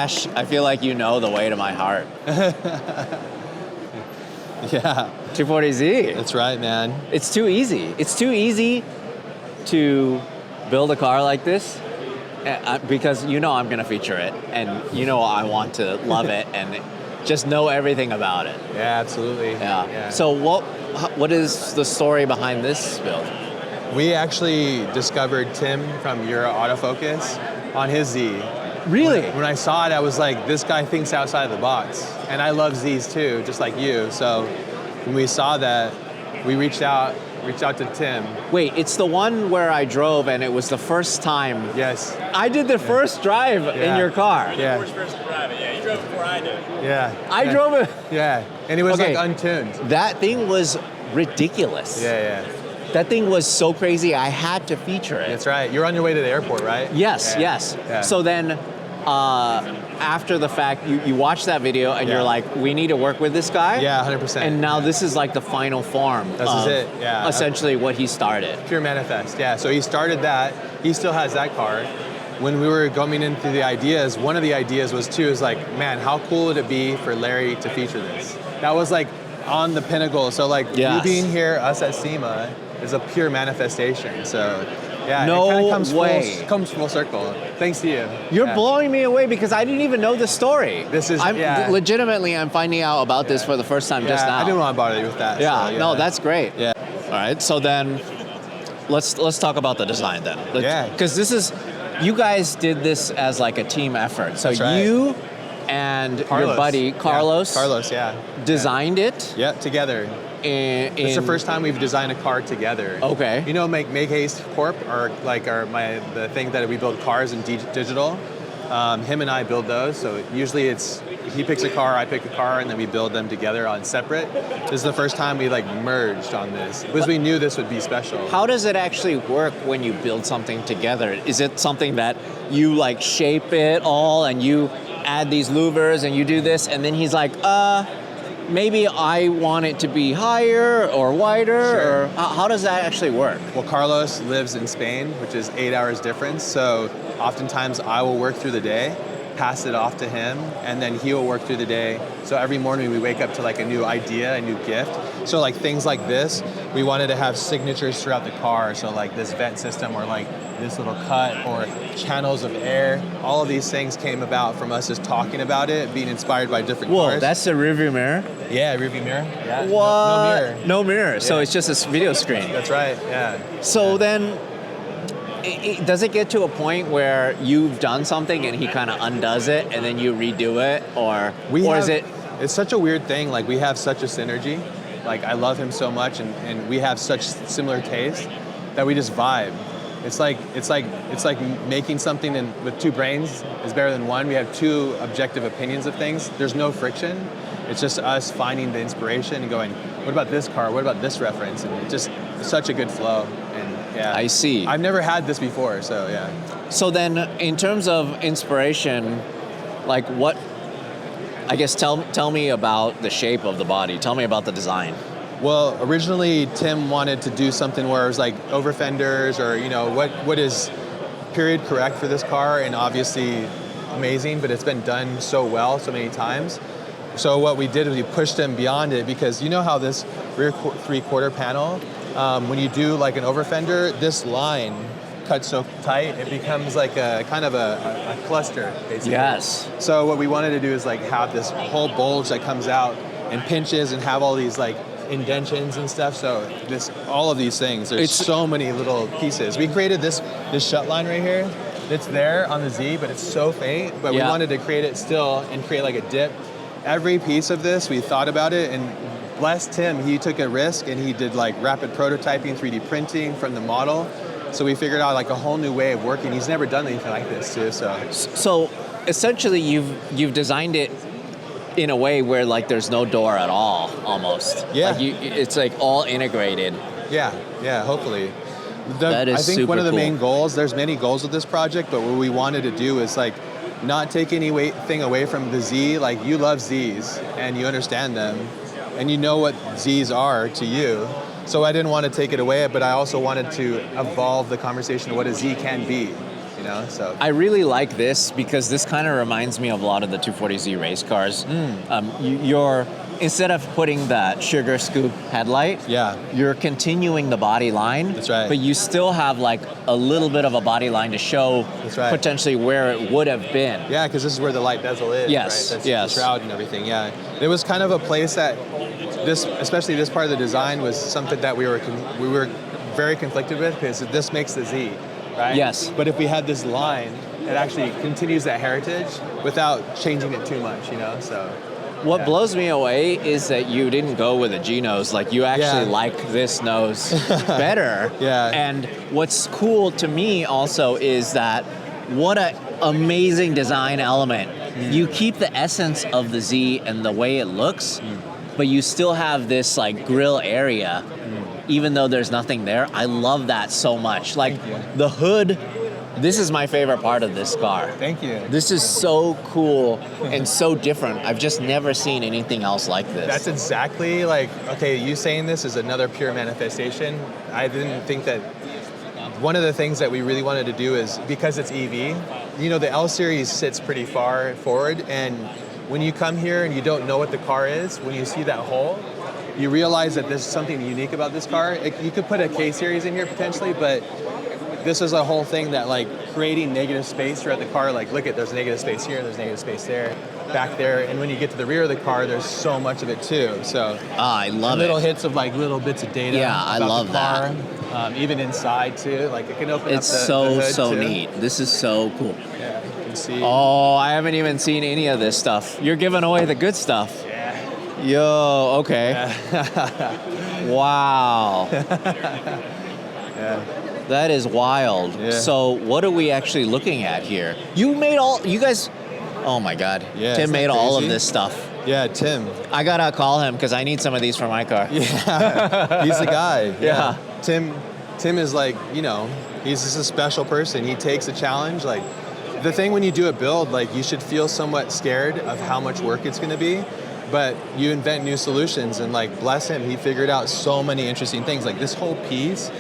Ash, I feel like you know the way to my heart. Yeah. 240Z. That's right, man. It's too easy. It's too easy to build a car like this because you know I'm going to feature it and you know I want to love it and just know everything about it. Yeah, absolutely. Yeah. So what is the story behind this build? We actually discovered Tim from Euro Autofocus on his Z. Really? When I saw it, I was like, this guy thinks outside the box. And I love Zs too, just like you. So when we saw that, we reached out to Tim. Wait, it's the one where I drove and it was the first time. Yes. I did the first drive in your car. Yeah. First drive it. Yeah, you drove it before I did. Yeah. I drove it. Yeah. And it was Okay. like untuned. That thing was ridiculous. Yeah. That thing was so crazy, I had to feature it. That's right. You're on your way to the airport, right? Yes. Yeah. So then, after the fact, you watch that video and you're like, we need to work with this guy. Yeah, 100%. And now this is like the final form. This is it, yeah. Essentially what he started. Pure manifest, yeah. So he started that. He still has that car. When we were going into the ideas, one of the ideas was man, how cool would it be for Larry to feature this? That was like on the pinnacle. So like you being here, us at SEMA, is a pure manifestation. So yeah, no it kind of way. comes full circle. Thanks to you. You're blowing me away because I didn't even know the story. Legitimately, I'm finding out about this for the first time just now. I didn't want to bother you with that. Yeah, so, no, that's great. Yeah. All right, so then let's talk about the design then. Because you guys did this as like a team effort. So you and your buddy Carlos, designed it. Yep, together. It's the first time we've designed a car together. Okay. You know, Make Haste Thorp, or like the thing that we build cars in digital. Him and I build those. So usually it's he picks a car, I pick a car, and then we build them together on separate. This is the first time we like merged on this because we knew this would be special. How does it actually work when you build something together? Is it something that you like shape it all and you add these louvers and you do this, and then he's like, maybe I want it to be higher or wider, or how does that actually work? Well, Carlos lives in Spain, which is 8 hours difference. So oftentimes I will work through the day, pass it off to him, and then he will work through the day. So every morning we wake up to like a new idea, a new gift. So like things like this, we wanted to have signatures throughout the car. So like this vent system or like this little cut or channels of air. All of these things came about from us just talking about it, being inspired by different cars. Whoa, that's the rearview mirror? Yeah, rearview mirror. Yeah. What? No mirror. No mirror, Yeah. so it's just a video screen. That's right, yeah. So then, does it get to a point where you've done something and he kind of undoes it and then you redo it, is it? It's such a weird thing. Like we have such a synergy. Like I love him so much, and we have such similar taste that we just vibe. It's like making something with two brains is better than one. We have two objective opinions of things. There's no friction. It's just us finding the inspiration and going, what about this car? What about this reference? And it's just such a good flow. And yeah, I see. I've never had this before, so yeah. So then, in terms of inspiration, like what? I guess tell me about the shape of the body. Tell me about the design. Well, originally Tim wanted to do something where it was like over fenders, or what is period correct for this car, and obviously amazing, but it's been done so well so many times. So what we did is we pushed him beyond it, because you know how this rear 3/4 panel, when you do like an over fender, this line cuts so tight it becomes like a kind of a cluster basically. Yes. So what we wanted to do is like have this whole bulge that comes out and pinches and have all these like indentions and stuff. So all of these things, there's so many little pieces. We created this shut line right here. It's there on the Z, but it's so faint. But we wanted to create it still and create like a dip. Every piece of this, we thought about it, and bless Tim, he took a risk and he did like rapid prototyping, 3D printing from the model. So we figured out like a whole new way of working. He's never done anything like this too. So essentially, you've designed it in a way where like there's no door at all, almost. Yeah. Like it's like all integrated. Yeah, hopefully. That is I think super one of the cool. main goals, there's many goals with this project, but what we wanted to do is like not take anything away from the Z. Like you love Zs and you understand them and you know what Zs are to you. So I didn't want to take it away, but I also wanted to evolve the conversation of what a Z can be. you know. So I really like this because this kind of reminds me of a lot of the 240Z race cars. You're instead of putting that sugar scoop headlight, you're continuing the body line. That's right. But you still have like a little bit of a body line to show potentially where it would have been. Yeah, because this is where the light bezel is. Yes. Right? That's yes. the shroud and everything. Yeah, it was kind of a place that especially this part of the design, was something that we were very conflicted with, because this makes the Z, right? Yes. But if we had this line, it actually continues that heritage without changing it too much, you know. So. What blows me away is that you didn't go with a G nose. Like, you actually like this nose better. And what's cool to me also is that what an amazing design element. You keep the essence of the Z and the way it looks, but you still have this like grill area, even though there's nothing there. I love that so much. Like the hood. This is my favorite part of this car. Thank you. This is so cool and so different. I've just never seen anything else like this. That's exactly like, okay, you saying this is another pure manifestation. I didn't think that. One of the things that we really wanted to do is, because it's EV, you know, the L Series sits pretty far forward, and when you come here and you don't know what the car is, when you see that hole, you realize that there's something unique about this car. You could put a K Series in here potentially, but this is a whole thing that, like, creating negative space throughout the car. Like, look at, there's negative space here, there's negative space there, back there, and when you get to the rear of the car, there's so much of it too. So I love little hits of like little bits of data. Yeah, I about love the car. Even inside too, like it can open it's up the so hood too. neat. This is so cool. Yeah, you can see. Oh, I haven't even seen any of this stuff. You're giving away the good stuff. Yeah. Yo, okay. Yeah. Wow. Yeah. That is wild. Yeah. So what are we actually looking at here? You guys, oh my God. Yeah, Tim isn't made that all of crazy? this stuff. Yeah, Tim. I gotta call him because I need some of these for my car. Yeah, he's the guy. Yeah. Tim is like, you know, he's just a special person. He takes a challenge. Like, the thing when you do a build, like, you should feel somewhat scared of how much work it's gonna be, but you invent new solutions, and like, bless him, he figured out so many interesting things. Like, this whole piece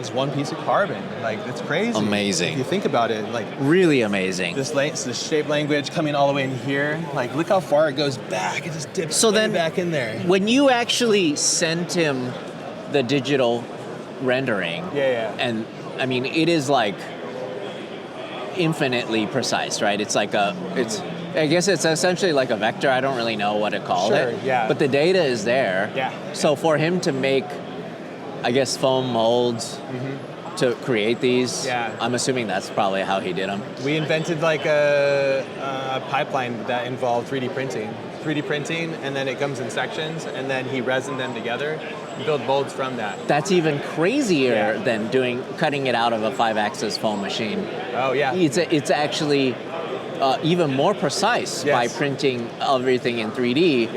is one piece of carbon. Like, that's crazy. Amazing. If you think about it, like, Really amazing. this shape language coming all the way in here, like, look how far it goes back. It just dips So way then- back in there. When you actually sent him the digital rendering, and I mean, it is like infinitely precise, right? It's like I guess it's essentially like a vector. I don't really know what to call it. Yeah. But the data is there. Yeah. So for him to make, I guess, foam molds to create these, I'm assuming that's probably how he did them. We invented like a pipeline that involved 3D printing, and then it comes in sections, and then he resined them together and build molds from that. That's even crazier than cutting it out of a 5-axis foam machine. Oh yeah. It's actually even more precise by printing everything in 3D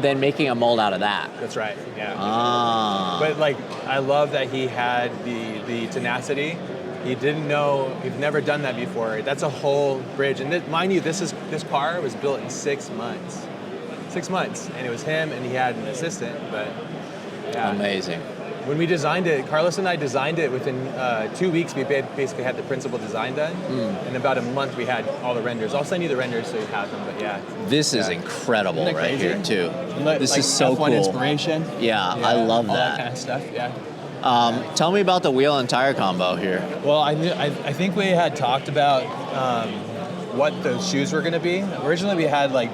than making a mold out of that. That's right. Yeah. Ah. But like, I love that he had the tenacity. He didn't know. He'd never done that before. That's a whole bridge. And mind you, this car was built in 6 months. 6 months, and it was him, and he had an assistant. But yeah. Amazing. When we designed it, Carlos and I designed it within 2 weeks. We basically had the principal design done. In about a month, we had all the renders. I'll send you the renders so you have them. But yeah, This is incredible Isn't that right crazy? here too. This like is so F1 cool. inspiration. Yeah, I love all that. kind of stuff. Yeah. Tell me about the wheel and tire combo here. Well, I think we had talked about what the shoes were going to be. Originally, we had like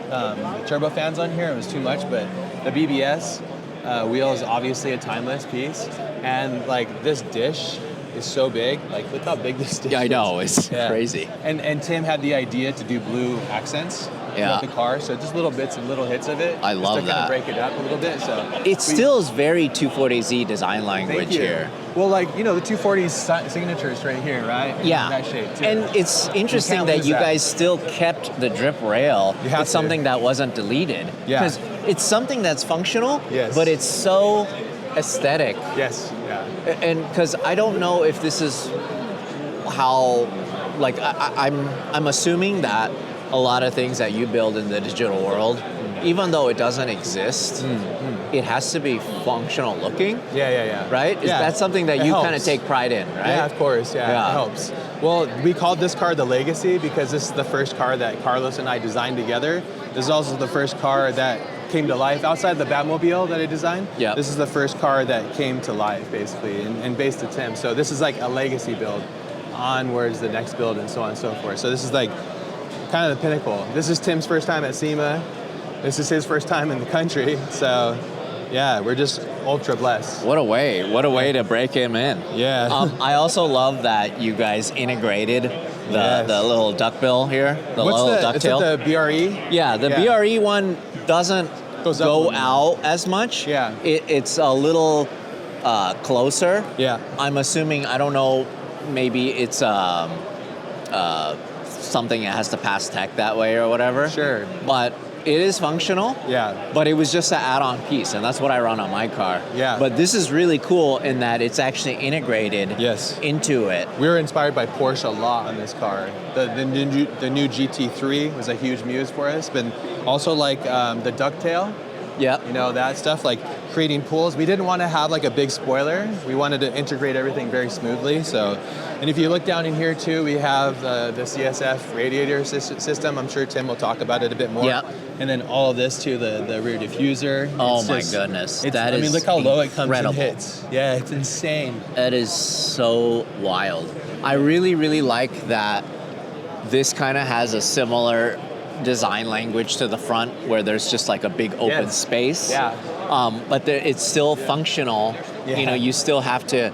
turbo fans on here. It was too much, but the BBS wheel is obviously a timeless piece, and like this dish is so big. Like, look how big this dish is. Yeah, I know. It's crazy. And Tim had the idea to do blue accents throughout the car, so just little bits and little hits of it. I love just to kind that. of break it up a little bit. So It still is very 240Z design language Thank you. here. Well, like, you know, the 240's signatures right here, right? Yeah. In that shape too. And it's interesting can't that lose you that. guys still kept the drip rail. You have It's to. something that wasn't deleted. Yeah. Because it's something that's functional, Yes. but it's so aesthetic. Yes. Yeah. And because I don't know if this is how, like, I'm assuming that a lot of things that you build in the digital world, even though it doesn't exist, it has to be functional looking. Yeah. Right? Yeah. That's something that It you kind of helps. take pride in, right? Yeah, of course. Yeah, Yeah. it helps. Well, we called this car the Legacy because this is the first car that Carlos and I designed together. This is also the first car that came to life outside the Batmobile that I designed. Yeah. This is the first car that came to life, basically, and based to Tim. So this is like a legacy build, onwards the next build, and so on and so forth. So this is like kind of the pinnacle. This is Tim's first time at SEMA. This is his first time in the country. So yeah, we're just ultra blessed. What a way to break him in. Yeah. I also love that you guys integrated the little duckbill here, the little ducktail. Is it the BRE? Yeah, the BRE one doesn't go up out as much. Yeah. It's a little closer. Yeah. I'm assuming, I don't know, maybe it's something that has to pass tech that way or whatever. Sure. But it is functional. Yeah. But it was just an add-on piece, and that's what I run on my car. Yeah. But this is really cool in that it's actually integrated Yes. into it. We were inspired by Porsche a lot on this car. The new GT3 was a huge muse for us, but also like the ducktail. Yep. You know, that stuff, like creating pools. We didn't want to have like a big spoiler. We wanted to integrate everything very smoothly. So, and if you look down in here too, we have the CSF radiator system. I'm sure Tim will talk about it a bit more. Yep. And then all of this too, the rear diffuser. Oh my goodness. That I mean, is look how low it comes incredible. and hits. Yeah, it's insane. That is so wild. I really, really like that this kind of has a similar design language to the front where there's just like a big open space. Yeah. But it's still functional. Yeah. You know, you still have to,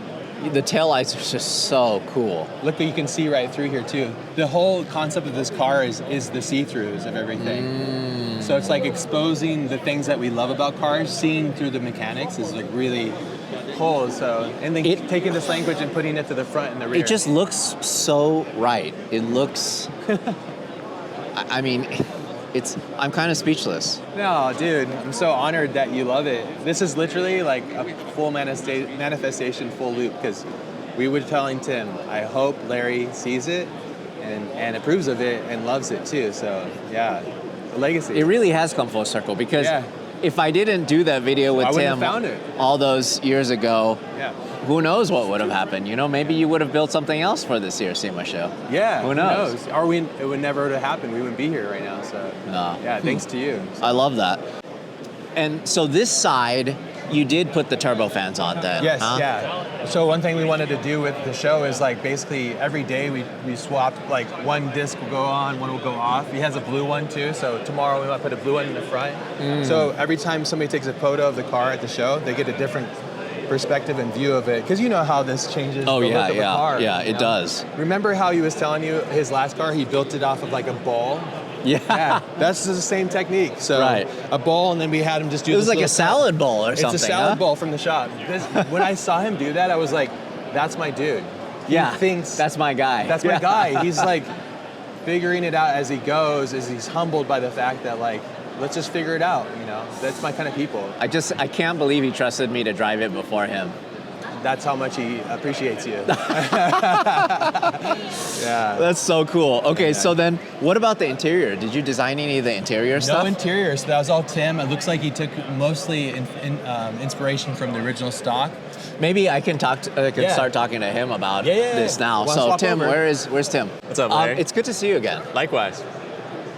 the taillights are just so cool. Look what you can see right through here too. The whole concept of this car is the see-throughs of everything. So it's like exposing the things that we love about cars, seeing through the mechanics is like really cool. So, and then taking this language and putting it to the front and the rear. It just looks so right. It looks, I mean, I'm kind of speechless. No, dude, I'm so honored that you love it. This is literally like a full manifestation, full loop, because we were telling Tim, I hope Larry sees it and approves of it and loves it too. So yeah, the legacy. It really has come full circle because if I didn't do that video with I wouldn't Tim have found it. all those years ago, Yeah. who knows what would have happened? You know, maybe you would have built something else for this year's SEMA show. Yeah. Who knows? Or it would never have happened. We wouldn't be here right now. So yeah, thanks to you. I love that. And so this side, you did put the turbofans on then. Yes, huh? yeah. So one thing we wanted to do with the show is like basically every day we swapped, like one disc will go on, one will go off. He has a blue one too, so tomorrow we might put a blue one in the front. So every time somebody takes a photo of the car at the show, they get a different perspective and view of it. Because you know how this changes the look of the car. Yeah, you it know? does. Remember how he was telling you his last car, he built it off of like a ball? Yeah, that's the same technique. So a bowl, and then we had him just do. It was like a salad bowl or something. It's a salad bowl from the shop. When I saw him do that, I was like, "That's my dude." He thinks that's my guy. That's my guy. He's like figuring it out as he goes. As he's humbled by the fact that like, let's just figure it out. You know, that's my kind of people. I can't believe he trusted me to drive it before him. That's how much he appreciates you. Yeah. That's so cool. Okay, so then what about the interior? Did you design any of the interior stuff? No interior, so that was all Tim. It looks like he took mostly inspiration from the original stock. Maybe I can start talking to him about this now. So Tim, where's Tim? What's up, Larry? It's good to see you again. Likewise.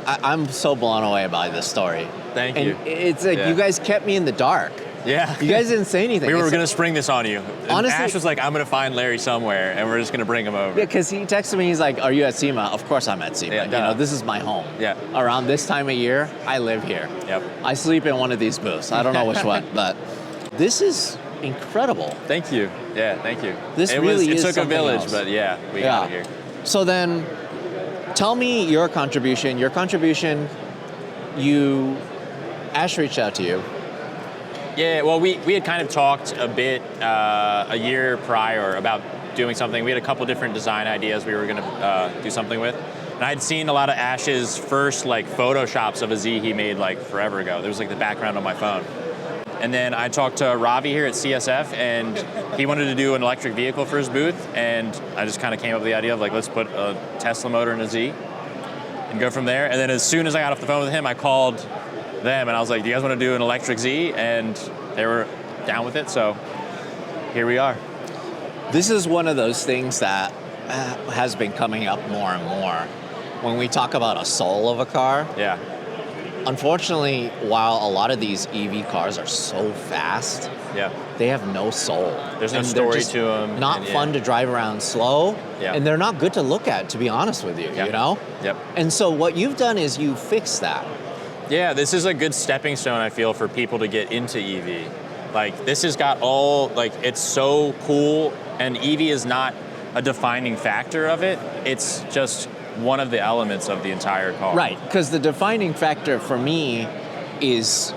I'm so blown away by this story. Thank you. It's like you guys kept me in the dark. Yeah. You guys didn't say anything. We were going to spring this on you. Honestly, Ash was like, I'm going to find Larry somewhere, and we're just going to bring him over. Yeah, because he texted me, he's like, are you at SEMA? Of course I'm at SEMA. Yeah, you know, this is my home. Yeah. Around this time of year, I live here. Yep. I sleep in one of these booths. I don't know which one, but this is incredible. Thank you. Yeah, thank you. It took a something village, else. but we got it here. So then, tell me your contribution. Ash reached out to you. Yeah, well, we had kind of talked a bit a year prior about doing something. We had a couple different design ideas we were going to do something with. And I'd seen a lot of Ash's first like photoshops of a Z he made like forever ago. There was like the background on my phone. And then I talked to Ravi here at CSF, and he wanted to do an electric vehicle for his booth. And I just kind of came up with the idea of like, let's put a Tesla motor in a Z and go from there. And then as soon as I got off the phone with him, I called them and I was like, do you guys want to do an electric Z? And they were down with it, so here we are. This is one of those things that has been coming up more and more. When we talk about a soul of a car, Yeah. unfortunately, while a lot of these EV cars are so fast, Yeah. they have no soul. There's no And they're story just to 'em, Not and, fun to drive around slow, Yeah. and they're not good to look at, to be honest with you. Yeah. You know. Yep. And so what you've done is you fixed that. Yeah, this is a good stepping stone, I feel, for people to get into EV. Like, this has got all, like, it's so cool, and EV is not a defining factor of it. It's just one of the elements of the entire car. Right, because the defining factor for me is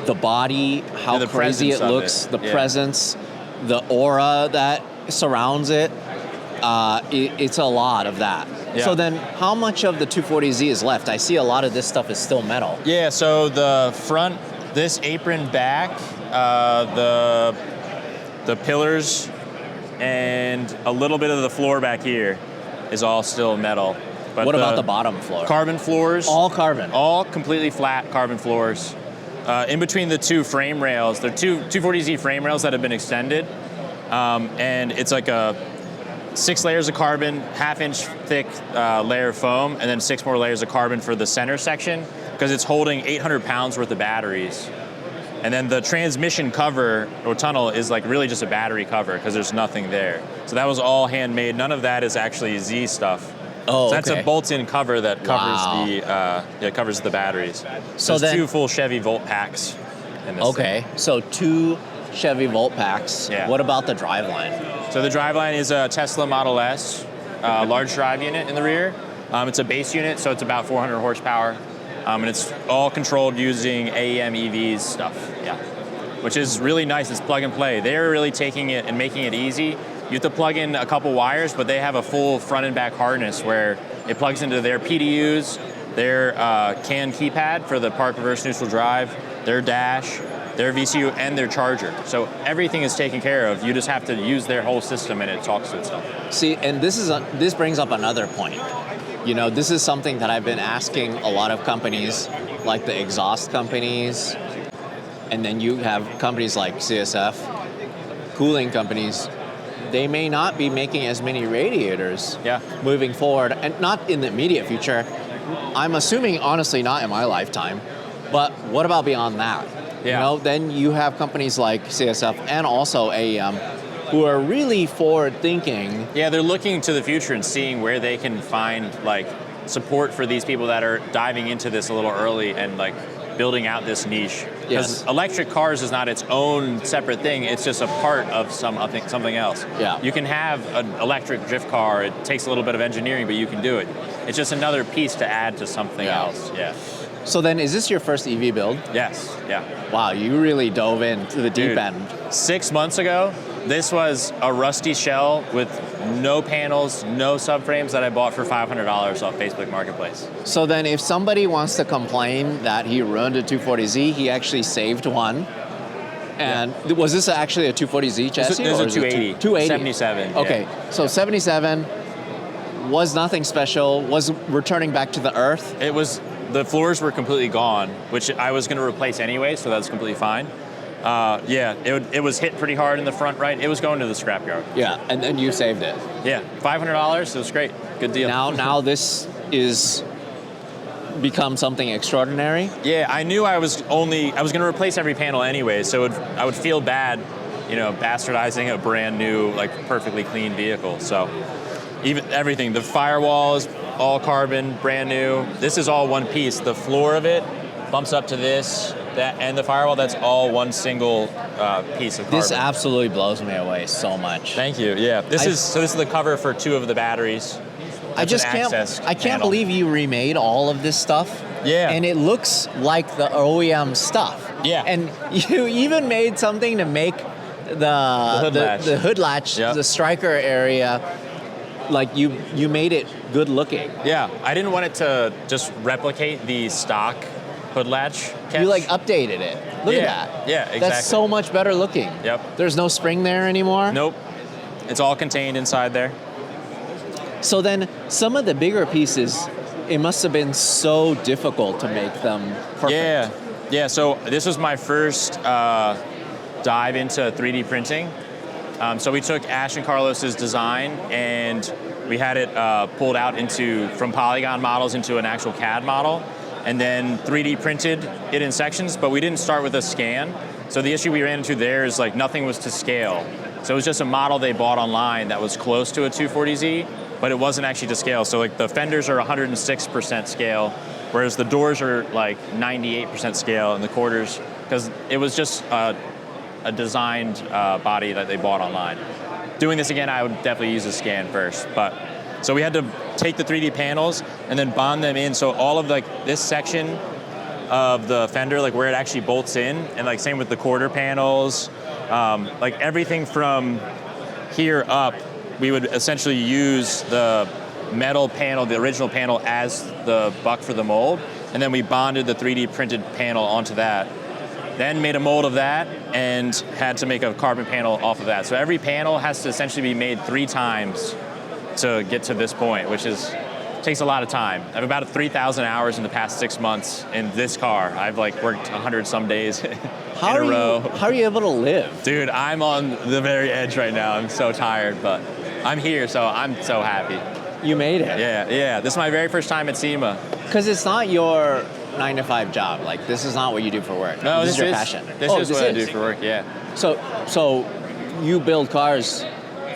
the body, how the crazy it presence of looks, it. the Yeah. presence, the aura that surrounds it. It's a lot of that. Yeah. So then, how much of the 240Z is left? I see a lot of this stuff is still metal. Yeah, so the front, this apron back, the pillars, and a little bit of the floor back here is all still metal. But What about the bottom floor? Carbon floors. All carbon. All completely flat carbon floors. In between the two frame rails, there are two 240Z frame rails that have been extended. And it's like a 6 layers of carbon, half-inch thick layer of foam, and then 6 more layers of carbon for the center section, because it's holding 800 pounds worth of batteries. And then the transmission cover or tunnel is like really just a battery cover because there's nothing there. So that was all handmade. None of that is actually Z stuff. Oh, so that's okay. a bolt-in cover that covers Wow. covers the batteries. So There's then- 2 full Chevy Volt packs in this Okay, so 2 Chevy Volt packs. Yeah. What about the driveline? So the driveline is a Tesla Model S, large drive unit in the rear. It's a base unit, so it's about 400 horsepower. And it's all controlled using AEM EVs stuff, yeah. Which is really nice, it's plug and play. They're really taking it and making it easy. You have to plug in a couple wires, but they have a full front and back harness where it plugs into their PDUs, their CAN keypad for the park reverse neutral drive, their dash, their VCU, and their charger. So everything is taken care of. You just have to use their whole system and it talks to itself. See, and this brings up another point. You know, this is something that I've been asking a lot of companies, like the exhaust companies, and then you have companies like CSF, cooling companies. They may not be making as many radiators Yeah. moving forward, and not in the immediate future. I'm assuming, honestly, not in my lifetime. But what about beyond that? Yeah. You know, then you have companies like CSF and also AEM who are really forward thinking. Yeah, they're looking to the future and seeing where they can find like support for these people that are diving into this a little early and like building out this niche. Because Yes. electric cars is not its own separate thing. It's just a part of something else. Yeah. You can have an electric drift car. It takes a little bit of engineering, but you can do it. It's just another piece to add to something Yeah. else. Yeah. So then, is this your first EV build? Yes. Yeah. Wow, you really dove into the deep Dude, end. 6 months ago, this was a rusty shell with no panels, no subframes that I bought for $500 off Facebook Marketplace. So then, if somebody wants to complain that he ruined a 240Z, he actually saved one. And was this actually a 240Z chassis? This is or a 280. 280. 77. yeah. Okay, so 77 was nothing special, was returning back to the earth. It was, the floors were completely gone, which I was going to replace anyway, so that's completely fine. It was hit pretty hard in the front right. It was going to the scrapyard. Yeah, and then you saved it. Yeah, $500. It was great. Good deal. Now this is become something extraordinary. Yeah, I knew I was going to replace every panel anyway, so I would feel bad, bastardizing a brand new, like perfectly clean vehicle. So even everything, the firewall is all carbon, brand new. This is all one piece. The floor of it bumps up to this, that, and the firewall, that's all one single piece of carbon. This absolutely blows me away so much. Thank you. Yeah, this is the cover for 2 of the batteries. I just That's an access can't panel. believe you remade all of this stuff. Yeah. And it looks like the OEM stuff. Yeah. And you even made something to make the hood latch. the hood latch, Yep. the striker area, like you made it good looking. Yeah, I didn't want it to just replicate the stock hood latch catch. You like updated it. Look at Yeah, that. yeah, exactly. That's so much better looking. Yep. There's no spring there anymore. Nope. It's all contained inside there. So then some of the bigger pieces, it must have been so difficult to make them perfect. Yeah. So this was my first dive into 3D printing. So we took Ash and Carlos's design and we had it pulled out from polygon models into an actual CAD model, and then 3D printed it in sections, but we didn't start with a scan. So the issue we ran into there is like nothing was to scale. So it was just a model they bought online that was close to a 240Z, but it wasn't actually to scale. So like the fenders are 106% scale, whereas the doors are like 98% scale, and the quarters, because it was just a designed body that they bought online. Doing this again, I would definitely use a scan first. But so we had to take the 3D panels and then bond them in. So all of like this section of the fender, like where it actually bolts in, and like same with the quarter panels, like everything from here up, we would essentially use the metal panel, the original panel, as the buck for the mold, and then we bonded the 3D printed panel onto that. Then made a mold of that and had to make a carbon panel off of that. So every panel has to essentially be made 3 times to get to this point, which takes a lot of time. I have about 3,000 hours in the past 6 months in this car. I've like worked 100 some days in a row. How are you able to live? Dude, I'm on the very edge right now. I'm so tired, but I'm here, so I'm so happy. You made it. Yeah. This is my very first time at SEMA. Because it's not your 9-to-5 job. Like, this is not what you do for work. No, this is your passion. This is what I do for work, yeah. So you build cars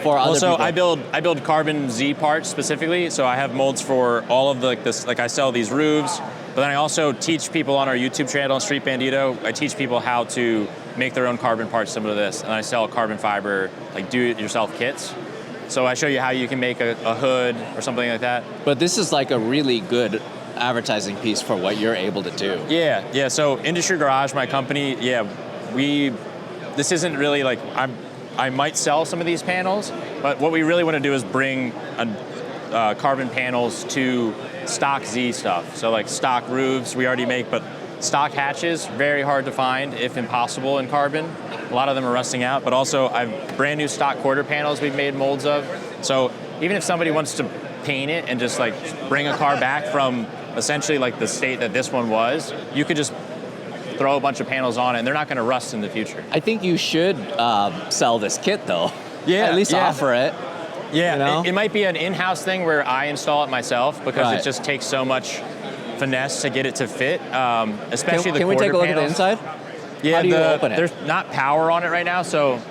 for other people? I build carbon Z parts specifically. So I have molds for all of like I sell these roofs, but then I also teach people on our YouTube channel, Street Bandito. I teach people how to make their own carbon parts similar to this, and I sell carbon fiber, like do-it-yourself kits. So I show you how you can make a hood or something like that. But this is like a really good advertising piece for what you're able to do. Yeah. So Industry Garage, my company, this isn't really like, I might sell some of these panels, but what we really want to do is bring carbon panels to stock Z stuff. So like stock roofs we already make, but stock hatches, very hard to find, if impossible, in carbon. A lot of them are rusting out, but also I've brand new stock quarter panels we've made molds of. So even if somebody wants to paint it and just like bring a car back from essentially like the state that this one was, you could just throw a bunch of panels on it and they're not going to rust in the future. I think you should sell this kit though. Yeah. At least offer it. Yeah, you know? It might be an in-house thing where I install it myself because it just takes so much finesse to get it to fit, especially the quarter panels. Can we take a look at the inside? Yeah, how do you open it? There's not power on it right now, so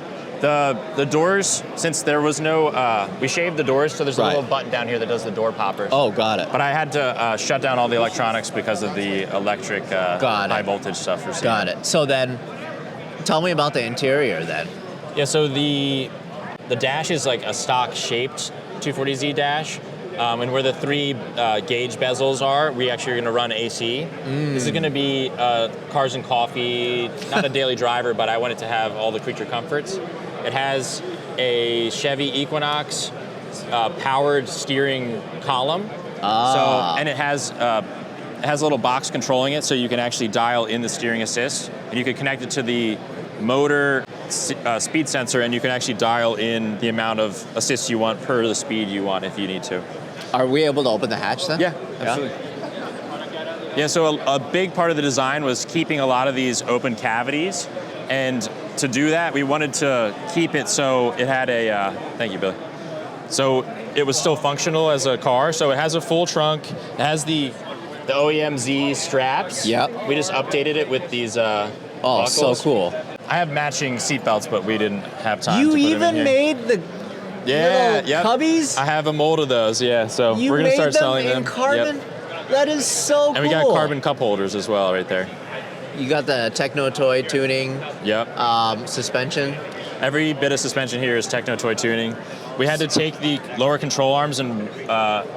the doors, since there was no, we shaved the doors, so there's a little button down here that does the door poppers. Oh, got it. But I had to shut down all the electronics because of the electric high voltage stuff for SEMA. Got it. So then, tell me about the interior then. Yeah, so the dash is like a stock shaped 240Z dash. And where the 3 gauge bezels are, we actually are going to run AC. This is going to be cars and coffee, not a daily driver, but I want it to have all the creature comforts. It has a Chevy Equinox powered steering column. And it has a little box controlling it, so you can actually dial in the steering assist, and you can connect it to the motor speed sensor, and you can actually dial in the amount of assist you want per the speed you want if you need to. Are we able to open the hatch then? Yeah, absolutely. Yeah, so a big part of the design was keeping a lot of these open cavities, and to do that, we wanted to keep it so it had a, thank you, Billy. So it was still functional as a car, so it has a full trunk, it has the OEM Z straps. Yep. We just updated it with these buckles. So cool. I have matching seat belts, but we didn't have time to put them in here. You even made the little cubbies? I have a mold of those, so we're going to start selling them. You made them in carbon? Yep. That is so cool. And we got carbon cup holders as well right there. You got the Techno Toy tuning. Yep. Suspension. Every bit of suspension here is Techno Toy tuning. We had to take the lower control arms and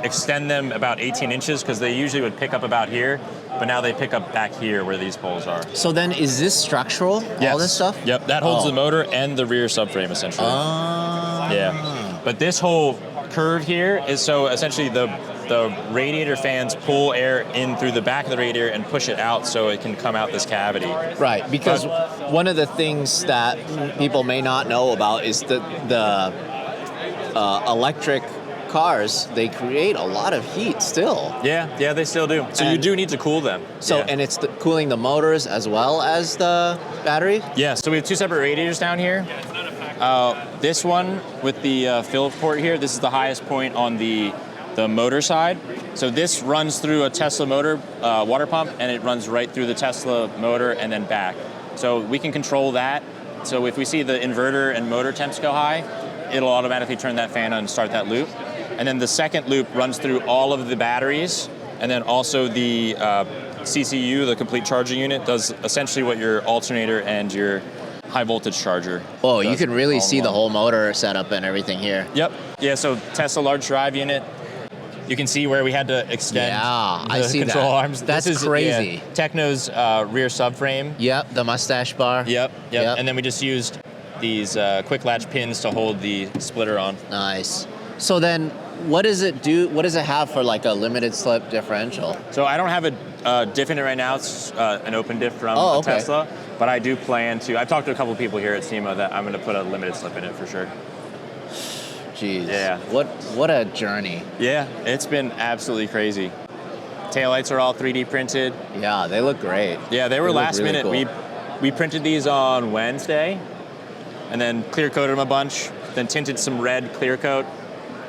extend them about 18 inches because they usually would pick up about here, but now they pick up back here where these poles are. So then is this structural, all this stuff? Yep, that holds the motor and the rear subframe essentially. Yeah, but this whole curve here is so essentially the radiator fans pull air in through the back of the radiator and push it out so it can come out this cavity. Right, because one of the things that people may not know about is the electric cars, they create a lot of heat still. Yeah, they still do. So you do need to cool them. So, and it's cooling the motors as well as the battery? Yeah, so we have 2 separate radiators down here. This one with the fill port here, this is the highest point on the motor side. So this runs through a Tesla motor water pump, and it runs right through the Tesla motor and then back. So we can control that. So if we see the inverter and motor temps go high, it'll automatically turn that fan on and start that loop. And then the second loop runs through all of the batteries, and then also the CCU, the complete charging unit, does essentially what your alternator and your high voltage charger. Oh, you can really see the whole motor setup and everything here. Yep. Yeah, so Tesla large drive unit. You can see where we had to extend I see control that. arms. That's crazy. Yeah, Techno's rear subframe. Yep, the mustache bar. Yep. And then we just used these quick latch pins to hold the splitter on. Nice. So then, what does it do? What does it have for like a limited slip differential? So I don't have a diff in it right now. It's an open diff from a Tesla. But I do plan to. I've talked to a couple of people here at SEMA that I'm going to put a limited slip in it for sure. Jeez. Yeah. What a journey. Yeah, it's been absolutely crazy. Taillights are all 3D printed. Yeah, they look great. Yeah, they were last really minute. Cool. We printed these on Wednesday, and then clear coated them a bunch, then tinted some red clear coat,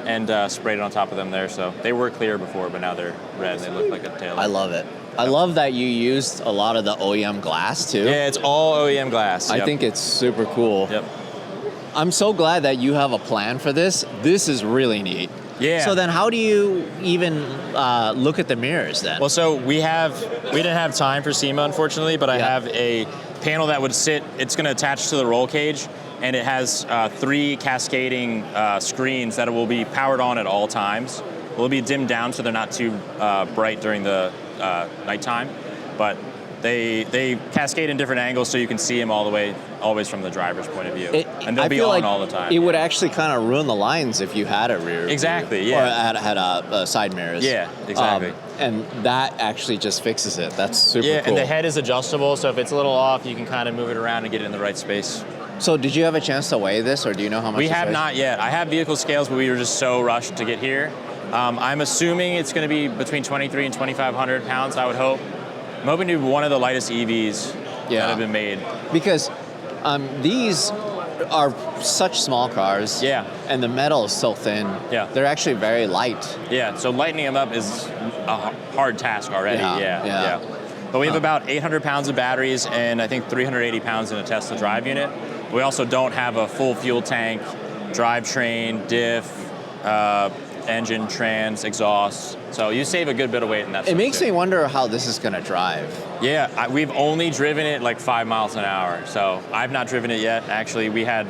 and sprayed it on top of them there. So they were clear before, but now they're red and they look like a taillight. I love it. I love that you used a lot of the OEM glass too. Yeah, it's all OEM glass. I think it's super cool. Yep. I'm so glad that you have a plan for this. This is really neat. Yeah. So then how do you even look at the mirrors then? Well, so we didn't have time for SEMA, unfortunately, but I have a panel that would sit, it's going to attach to the roll cage, and it has 3 cascading screens that will be powered on at all times. They'll be dimmed down so they're not too bright during the nighttime, but they cascade in different angles so you can see them always from the driver's point of view. And they'll be on all the time. It would actually kind of ruin the lines if you had a rear Exactly, view, yeah. Or had a side mirrors. Yeah, exactly. And that actually just fixes it. That's super cool. Yeah, and the head is adjustable, so if it's a little off, you can kind of move it around and get it in the right space. So did you have a chance to weigh this, or do you know how much We this have weighs? not yet. I have vehicle scales, but we were just so rushed to get here. I'm assuming it's going to be between 2,300 and 2,500 pounds, I would hope. I'm hoping to be one of the lightest EVs that have been made. Because these are such small cars. Yeah. And the metal is so thin. Yeah. They're actually very light. Yeah, so lightening them up is a hard task already. Yeah. But we have about 800 pounds of batteries and I think 380 pounds in a Tesla drive unit. We also don't have a full fuel tank, drivetrain, diff, engine, trans, exhaust. So you save a good bit of weight in that. It makes me wonder how this is going to drive. Yeah, we've only driven it like 5 miles an hour. So I've not driven it yet. Actually, we had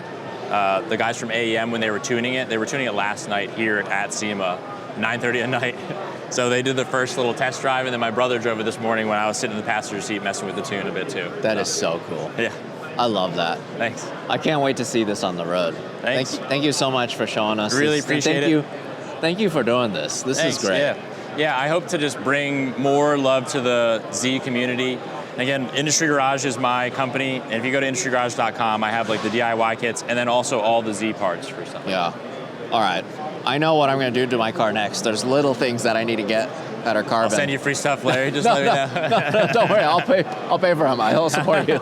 the guys from AEM when they were tuning it. They were tuning it last night here at SEMA, 9:30 at night. So they did the first little test drive, and then my brother drove it this morning when I was sitting in the passenger seat messing with the tune a bit too. That is so cool. Yeah. I love that. Thanks. I can't wait to see this on the road. Thanks. Thank you so much for showing us. Really this. appreciate it. it. Thank you for doing this. This is great. Yeah, I hope to just bring more love to the Z community. And again, Industry Garage is my company, and if you go to industrygarage.com, I have like the DIY kits and then also all the Z parts for stuff. Yeah. All right. I know what I'm going to do to my car next. There's little things that I need to get at our car. I'll send you free stuff, Larry. Just let me know. No, don't worry. I'll pay for them. I'll support you.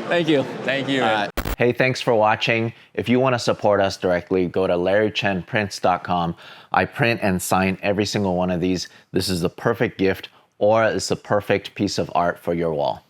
Thank you. Thank you. Man. Hey, thanks for watching. If you want to support us directly, go to LarryChenPrints.com. I print and sign every single one of these. This is the perfect gift, or it's the perfect piece of art for your wall.